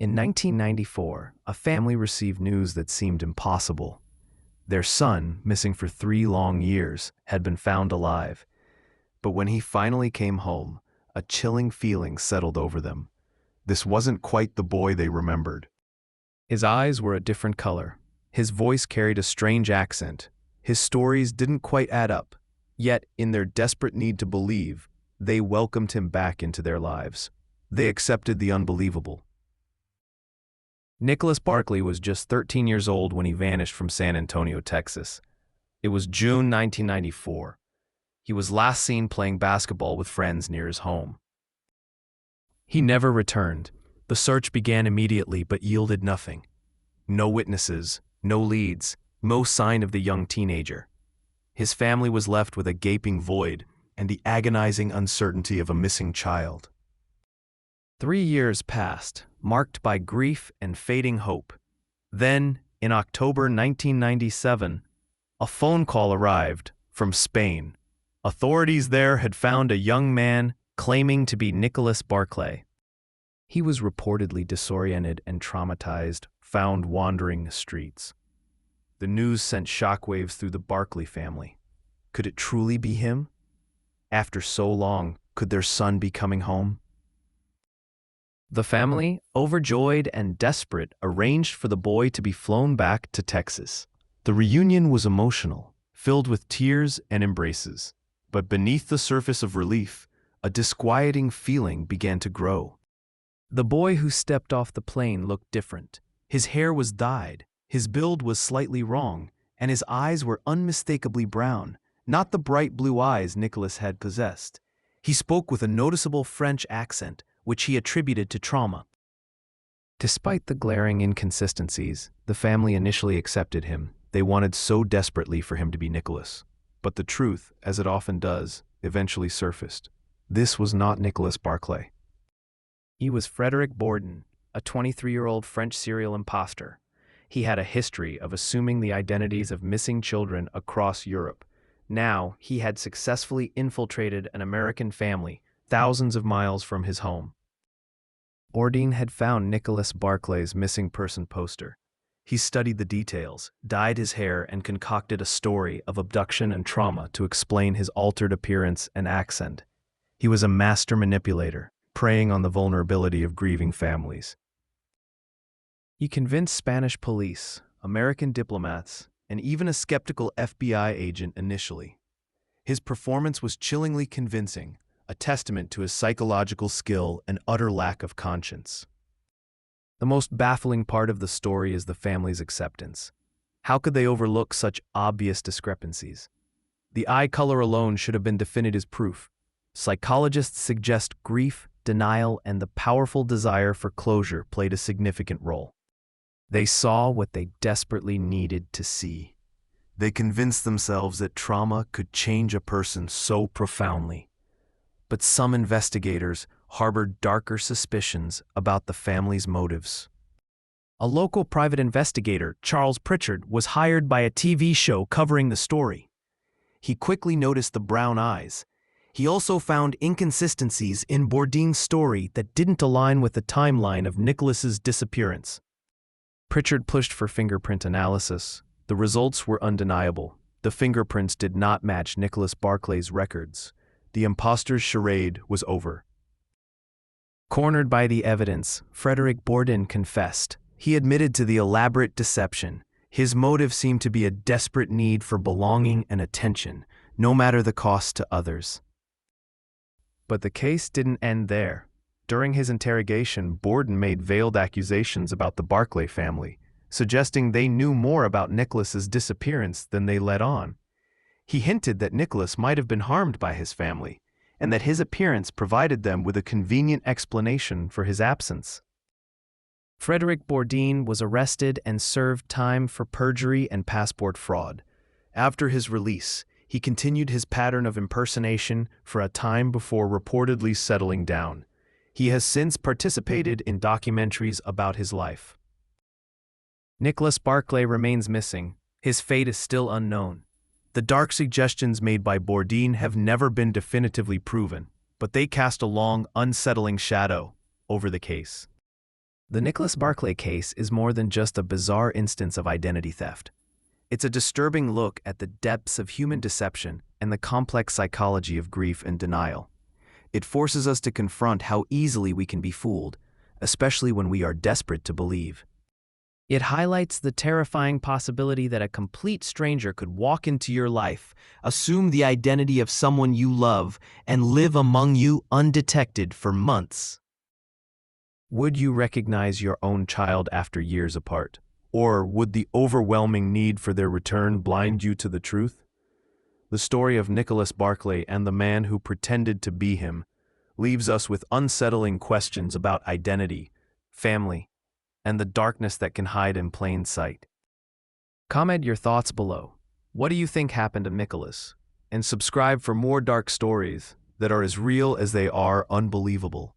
In 1994, a family received news that seemed impossible. Their son, missing for 3 long years, had been found alive. But when he finally came home, a chilling feeling settled over them. This wasn't quite the boy they remembered. His eyes were a different color. His voice carried a strange accent. His stories didn't quite add up. Yet, in their desperate need to believe, they welcomed him back into their lives. They accepted the unbelievable. Nicholas Barclay was just 13 years old when he vanished from San Antonio, Texas. It was June 1994. He was last seen playing basketball with friends near his home. He never returned. The search began immediately but yielded nothing. No witnesses, no leads, no sign of the young teenager. His family was left with a gaping void and the agonizing uncertainty of a missing child. 3 years passed, marked by grief and fading hope. Then, in October 1997, a phone call arrived from Spain. Authorities there had found a young man claiming to be Nicholas Barclay. He was reportedly disoriented and traumatized, found wandering the streets. The news sent shockwaves through the Barclay family. Could it truly be him? After so long, could their son be coming home? The family, overjoyed and desperate, arranged for the boy to be flown back to Texas. The reunion was emotional, filled with tears and embraces. But beneath the surface of relief, a disquieting feeling began to grow. The boy who stepped off the plane looked different. His hair was dyed, his build was slightly wrong, and his eyes were unmistakably brown, not the bright blue eyes Nicholas had possessed. He spoke with a noticeable French accent, which he attributed to trauma. Despite the glaring inconsistencies, the family initially accepted him. They wanted so desperately for him to be Nicholas. But the truth, as it often does, eventually surfaced. This was not Nicholas Barclay. He was Frederick Bourdon, a 23-year-old French serial imposter. He had a history of assuming the identities of missing children across Europe. Now, he had successfully infiltrated an American family thousands of miles from his home. Bourdon had found Nicholas Barclay's missing person poster. He studied the details, dyed his hair, and concocted a story of abduction and trauma to explain his altered appearance and accent. He was a master manipulator, preying on the vulnerability of grieving families. He convinced Spanish police, American diplomats, and even a skeptical FBI agent initially. His performance was chillingly convincing, a testament to his psychological skill and utter lack of conscience. The most baffling part of the story is the family's acceptance. How could they overlook such obvious discrepancies? The eye color alone should have been definitive proof. Psychologists suggest grief, denial, and the powerful desire for closure played a significant role. They saw what they desperately needed to see. They convinced themselves that trauma could change a person so profoundly. But some investigators harbored darker suspicions about the family's motives. A local private investigator, Charles Pritchard, was hired by a TV show covering the story. He quickly noticed the brown eyes. He also found inconsistencies in Bourdon's story that didn't align with the timeline of Nicholas's disappearance. Pritchard pushed for fingerprint analysis. The results were undeniable. The fingerprints did not match Nicholas Barclay's records. The imposter's charade was over. Cornered by the evidence, Frederick Bourdon confessed. He admitted to the elaborate deception. His motive seemed to be a desperate need for belonging and attention, no matter the cost to others. But the case didn't end there. During his interrogation, Bourdon made veiled accusations about the Barclay family, suggesting they knew more about Nicholas's disappearance than they let on. He hinted that Nicholas might have been harmed by his family, and that his appearance provided them with a convenient explanation for his absence. Frederick Bourdon was arrested and served time for perjury and passport fraud. After his release, he continued his pattern of impersonation for a time before reportedly settling down. He has since participated in documentaries about his life. Nicholas Barclay remains missing. His fate is still unknown. The dark suggestions made by Bourdon have never been definitively proven, but they cast a long, unsettling shadow over the case. The Nicholas Barclay case is more than just a bizarre instance of identity theft. It's a disturbing look at the depths of human deception and the complex psychology of grief and denial. It forces us to confront how easily we can be fooled, especially when we are desperate to believe. It highlights the terrifying possibility that a complete stranger could walk into your life, assume the identity of someone you love, and live among you undetected for months. Would you recognize your own child after years apart? Or would the overwhelming need for their return blind you to the truth? The story of Nicholas Barclay and the man who pretended to be him leaves us with unsettling questions about identity, family, and the darkness that can hide in plain sight. Comment your thoughts below. What do you think happened to Nicholas? And subscribe for more dark stories that are as real as they are unbelievable.